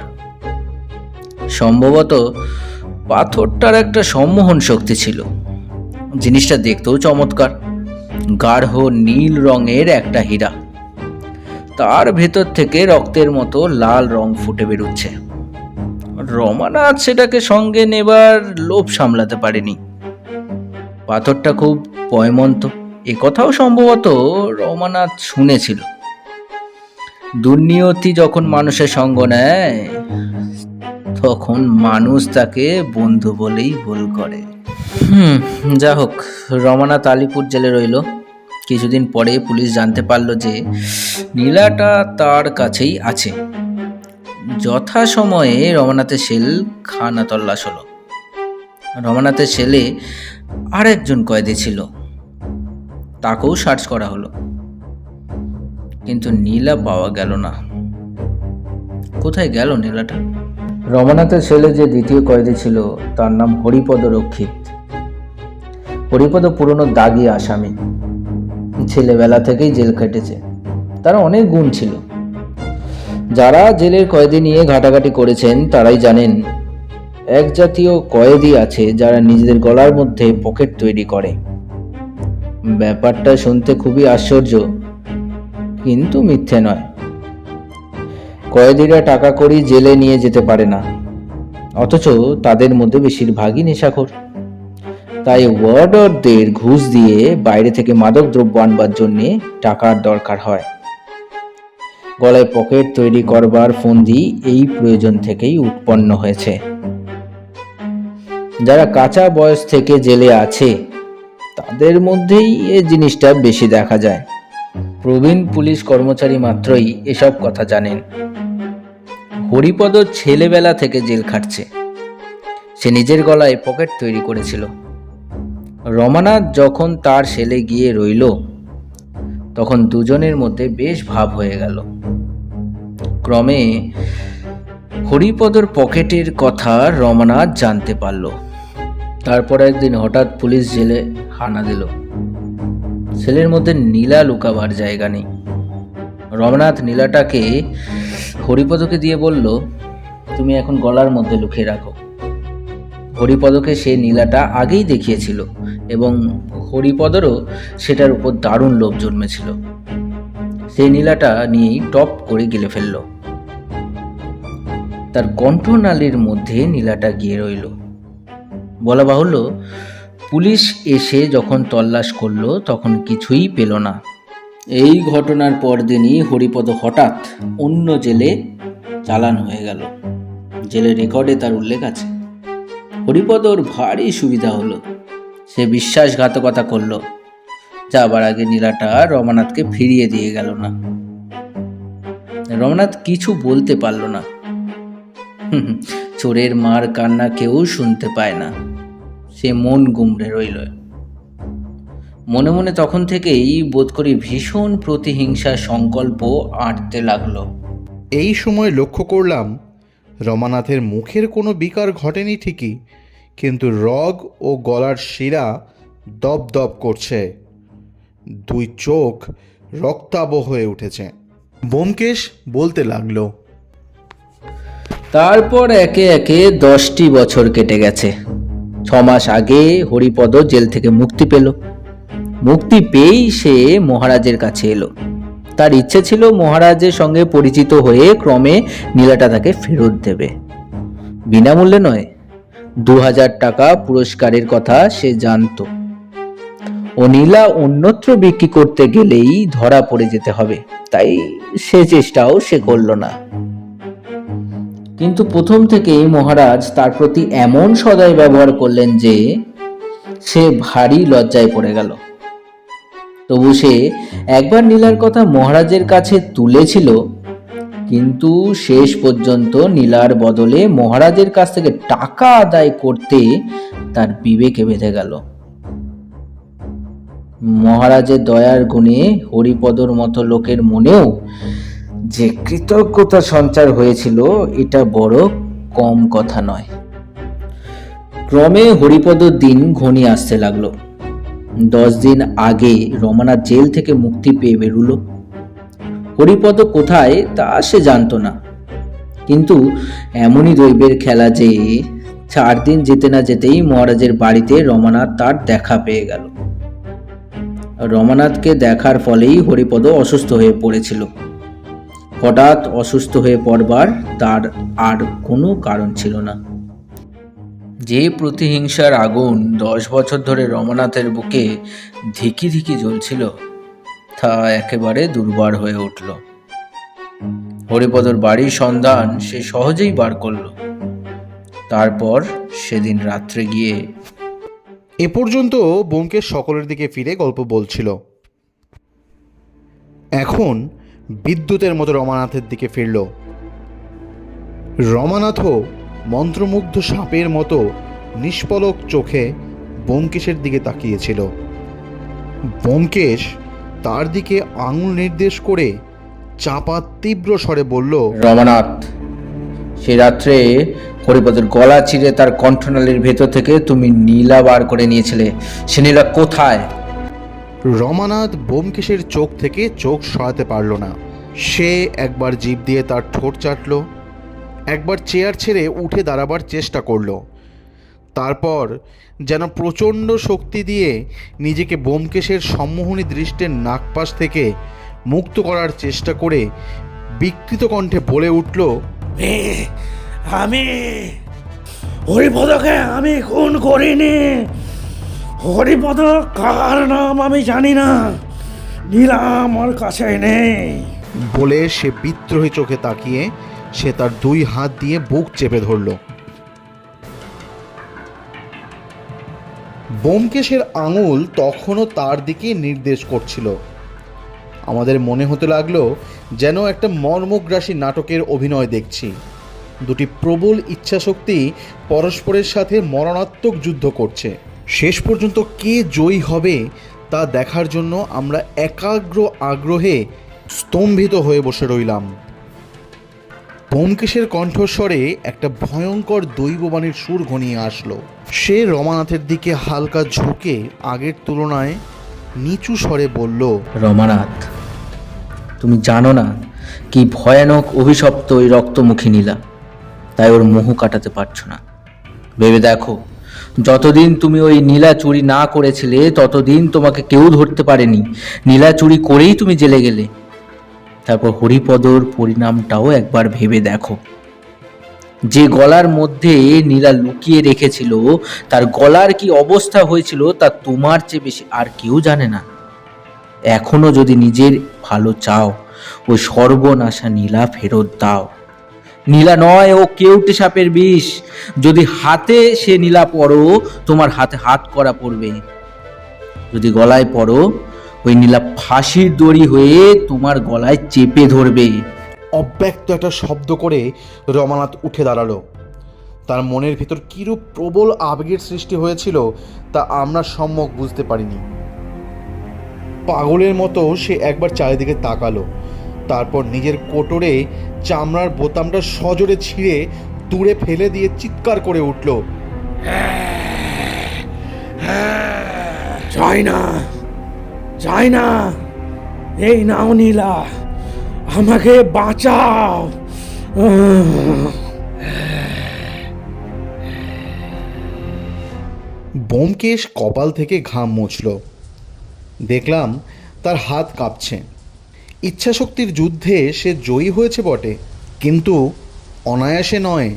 সম্ভবত পাথরটার একটা সম্মোহন শক্তি ছিল। জিনিসটা দেখতেও চমৎকার, গাঢ় নীল রঙের একটা হীরা, তার ভেতর থেকে রক্তের মতো লাল রং ফুটে বেরোচ্ছে। রমানাথ সেটাকে সঙ্গে নেবার লোভ সামলাতে পারেনি। পাথরটা খুব পয়মন্ত, এ কথাও সম্ভবত রমানাথ শুনেছিল। দুর্নিয়তি যখন মানুষের সঙ্গ নেয় তখন মানুষ তাকে বন্ধু বলেই ভুল করে। যা হোক, রমানাথ আলিপুর জেলে রইল। কিছুদিন পরে পুলিশ জানতে পারলো যে নীলাটা তার কাছেই আছে। যথাসময়ে রমানাথের সেল খানা তল্লাশ হলো। রমানাথের সেলে আরেকজন কয়েদি ছিল, তাকেও সার্চ করা হলো, কিন্তু নীলা পাওয়া গেল না। কোথায় গেল নীলাটা? রমানাথের সেলে যে দ্বিতীয় কয়েদি ছিল তার নাম হরিপদ রক্ষিত। হরিপদ পুরনো দাগি আসামি, ছেলেবেলা থেকেই জেল খেটেছে। তার অনেক গুণ ছিল। যারা জেলের কয়েদি নিয়ে ঘাটাঘাটি করেছেন তারাই জানেন, এক জাতীয় কয়েদি আছে যারা নিজেদের গলার মধ্যে পকেট তৈরি করে। ব্যাপারটা শুনতে খুবই আশ্চর্য, কিন্তু মিথ্যে নয়। কয়েদিরা টাকা কড়ি জেলে নিয়ে যেতে পারে না, অথচ তাদের মধ্যে বেশিরভাগই নেশাখোর। তাই ওয়ার্ডারদের ঘুষ দিয়ে বাইরে থেকে মাদক দ্রব্য আনবার জন্যে টাকার দরকার হয়। গলায় পকেট তৈরি করবার ফন্দি এই প্রয়োজন থেকেই উৎপন্ন হয়েছে। যারা কাঁচা বয়স থেকে জেলে আছে তাদের মধ্যেই এই জিনিসটা বেশি দেখা যায়। প্রবীণ পুলিশ কর্মচারী মাত্রই এসব কথা জানেন। হরিপদ ছেলেবেলা থেকে জেল খাটছে, সে নিজের গলায় পকেট তৈরি করেছিল। রমানাথ যখন তার সেলে গিয়ে রইল তখন দুজনের মধ্যে বেশ ভাব হয়ে গেল। ক্রমে হরিপদর পকেটের কথা রমানাথ জানতে পারল। তারপর একদিন হঠাৎ পুলিশ জেলে হানা দিল। সেলের মধ্যে নীলা লুকাবার জায়গা নেই। রমানাথ নীলাটাকে হরিপদকে দিয়ে বলল, তুমি এখন গলার মধ্যে লুকিয়ে রাখো। হরিপদকে সে নীলাটা আগেই দেখিয়েছিল এবং হরিপদরও সেটার উপর দারুণ লোভ জন্মেছিল। সেই নীলাটা নিয়েই টপ করে গিলে ফেলল। তার কণ্ঠনালীর মধ্যে নীলাটা গিয়ে রইল। বলা বাহুল্য, পুলিশ এসে যখন তল্লাশ করলো তখন কিছুই পেল না। এই ঘটনার পরদিনই হরিপদ হঠাৎ অন্য জেলে চালান হয়ে গেল। জেলের রেকর্ডে তার উল্লেখ আছে। হরিপদর ভারী সুবিধা হলো। সে বিশ্বাসঘাতকতা করলো, যাবার আগে নীলাটা রমানাথকে ফিরিয়ে দিয়ে গেল না। রমানাথ কিছু বলতে পারল না। চোরের মার কান্না কেউ শুনতে পায় না। সে মন গুমড়ে রইল। মনে মনে তখন থেকেই বোধ করি ভীষণ প্রতিহিংসার সংকল্প আঁটতে লাগলো। এই সময় লক্ষ্য করলাম রমানাথের মুখের কোনো বিকার ঘটেনি ঠিকই, কিন্তু রগ ও গলার শিরা দপদপ করছে, দুই চোখ রক্তাভ হয়ে উঠেছে। ব্যোমকেশ বলতে লাগলো, তারপর একে একে 10টি বছর কেটে গেছে। 6 মাস আগে হরিপদ জেল থেকে মুক্তি পেল। মুক্তি পেয়েই সে মহারাজের কাছে এলো। তার ইচ্ছে ছিল মহারাজের সঙ্গে পরিচিত হয়ে ক্রমে নীলাটা তাকে ফেরত দেবে। বিনামূল্যে নয়, 2000 টাকা পুরস্কারের কথা সে জানত। ও নীলা অন্যত্র বিক্রি করতে গেলেই ধরা পড়ে যেতে হবে, তাই সে চেষ্টাও সে করল না। কিন্তু প্রথম থেকেই মহারাজ তার প্রতি এমন সদয় ব্যবহার করলেন যে সে ভারী লজ্জায় পড়ে গেল। তবু সে একবার নীলার কথা মহারাজের কাছে তুলেছিল, কিন্তু শেষ পর্যন্ত নীলার বদলে মহারাজের কাছ থেকে টাকা আদায় করতে তার বিবেকে বেঁধে গেল। মহারাজের দয়ার গুণে হরিপদর মতো লোকের মনেও যে কৃতজ্ঞতা সঞ্চার হয়েছিল এটা বড় কম কথা নয়। ক্রমে হরিপদর দিন ঘনিয়ে আসতে লাগলো। 10 দিন আগে রমানাথ জেল থেকে মুক্তি পেয়ে বেরুলো। হরিপদ কোথায় তা সে জানতো না, কিন্তু এমনই দৈবের খেলা যে 4 দিন যেতে না যেতেই মহারাজের বাড়িতে রমানাথ তার দেখা পেয়ে গেল। রমানাথকে দেখার ফলেই হরিপদ অসুস্থ হয়ে পড়েছিল। হঠাৎ অসুস্থ হয়ে পড়বার তার আর কোনো কারণ ছিল না। যে প্রতিহিংসার আগুন 10 বছর ধরে রমানাথের বুকে ধিকি ধিকি জ্বলছিল তা একেবারে দুর্বার হয়ে উঠল। হরিপদর বাড়ির সন্ধান সে সহজেই বার করল। তারপর সেদিন রাত্রে গিয়ে এ পর্যন্ত ব্যোমকেশ সকলের দিকে ফিরে গল্প বলছিল। এখন বিদ্যুতের মতো রমানাথের দিকে ফিরল। রমানাথও মন্ত্রমুগ্ধ সাপের মতো নিষ্পলক চোখে ব্যোমকেশের দিকে তাকিয়েছিল। ব্যোমকেশ তার দিকে আঙুল নির্দেশ করে চাপা তীব্র স্বরে বলল, রমানাথ, সে রাত্রে হরিপদের গলা চিরে তার কণ্ঠনালীর ভেতর থেকে তুমি নীলা বার করে নিয়েছিলে। সে নীলা কোথায়? রমানাথ ব্যোমকেশের চোখ থেকে চোখ সরাতে পারল না। সে একবার জিভ দিয়ে তার ঠোঁট চাটল, একবার চেয়ার ছেড়ে উঠে দাঁড়াবার চেষ্টা করল। তারপর যেন প্রচণ্ড শক্তি দিয়ে নিজেকে ব্যোমকেশের সম্মোহনী দৃষ্টির নাগপাশ থেকে মুক্ত করার চেষ্টা করে বিকৃত কণ্ঠে বলে উঠল, আমি হরিপদকে আমি খুন করিনি। হরিপদ কার নাম আমি জানি না, নীলা আমার কাছে নেই। বলে সে বিদ্রোহী চোখে তাকিয়ে সে তার 2 হাত দিয়ে বুক চেপে ধরল। ব্যোমকেশের আঙুল তখনও তার দিকে নির্দেশ করছিল। আমাদের মনে হতে লাগলো যেন একটা মর্মগ্রাসী নাটকের অভিনয় দেখছি। দুটি প্রবল ইচ্ছাশক্তি পরস্পরের সাথে মরণাত্মক যুদ্ধ করছে। শেষ পর্যন্ত কে জয়ী হবে তা দেখার জন্য আমরা একাগ্র আগ্রহে স্তম্ভিত হয়ে বসে রইলাম। ব্যোমকেশের কণ্ঠস্বরে একটা ভয়ঙ্কর দৈববাণীর সুর ঘনিয়ে আসলো। সে রমানাথের দিকে হালকা ঝুঁকে আগের তুলনায় নিচু স্বরে বলল, রমানাথ, তুমি জানো না কি ভয়ানক অভিশপ্ত ওই রক্তমুখী নীলা, তাই ওর মোহ কাটাতে পারছো না। ভেবে দেখো, যতদিন তুমি ওই নীলা চুরি না করেছিলে ততদিন তোমাকে কেউ ধরতে পারেনি। নীলা চুরি করেই তুমি জেলে গেলে। তারপর হরিপদর পরিণামটাও একবার ভেবে দেখো। যে গলার মধ্যে নীলা লুকিয়ে রেখেছিল তার গলার কি অবস্থা হয়েছিল তা তোমার চেয়ে বেশি আর কেউ জানে না। এখনো যদি নিজের ভালো চাও, ওই সর্বনাশা নীলা ফেরত দাও। নীলা নয়, ও কেউটে সাপের বিষ। যদি হাতে সে নীলা পড়ো, তোমার হাতে হাত করা পড়বে। যদি গলায় পড়ো, ওই নীলা ফাঁসির দড়ি হয়ে তোমার গলায় চেপে ধরবে। অব্যক্ত একটা শব্দ করে রমানাথ উঠে দাঁড়ালো। তার মনের ভিতর কিরূপ প্রবল আবেগের সৃষ্টি হয়েছিল তা আমরা সম্যক বুঝতে পারিনি। পাগলের মতো সে একবার চারিদিকে তাকালো, তারপর নিজের কোটরে চামড়ার বোতামটা সজোরে ছিঁড়ে দূরে ফেলে দিয়ে চিৎকার করে উঠল, যাই না, যাই না, এই নাও নীলা, আমাকে বাঁচাও। ব্যোমকেশ কপাল থেকে ঘাম মুছল। দেখলাম তার হাত কাঁপছে। ইচ্ছাশক্তির যুদ্ধে সে জয়ী হয়েছে বটে, কিন্তু অনায়াসে নয়।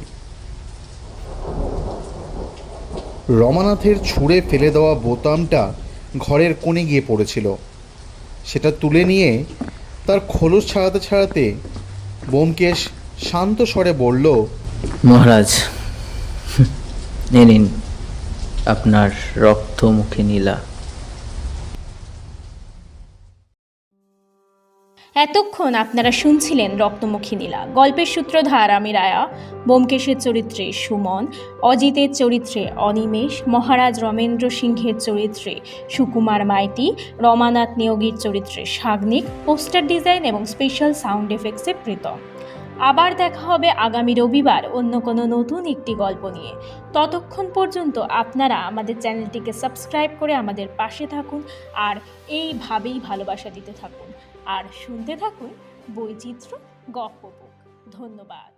রমানাথের ছুঁড়ে ফেলে দেওয়া বোতামটা ঘরের কোণে গিয়ে পড়েছিল। সেটা তুলে নিয়ে তার খোলস ছাড়াতে ছাড়াতে ব্যোমকেশ শান্ত স্বরে বলল, মহারাজ, নিন আপনার রক্তমুখী নীলা। এতক্ষণ আপনারা শুনছিলেন রক্তমুখী নীলা। গল্পের সূত্রধার আমি রায়া, ব্যোমকেশের চরিত্রে সুমন, অজিতের চরিত্রে অনিমেষ, মহারাজ রমেন্দ্র সিংহের চরিত্রে সুকুমার মাইতি, রমানাথ নিয়োগীর চরিত্রে সাগ্নিক, পোস্টার ডিজাইন এবং স্পেশাল সাউন্ড এফেক্টসে প্রীতম। আবার দেখা হবে আগামী রবিবার অন্য কোনো নতুন একটি গল্প নিয়ে। ততক্ষণ পর্যন্ত আপনারা আমাদের চ্যানেলটিকে সাবস্ক্রাইব করে আমাদের পাশে থাকুন আর এইভাবেই ভালোবাসা দিতে থাকুন আর শুনতে থাকুন বৈচিত্র্য গপ্পবুক। ধন্যবাদ।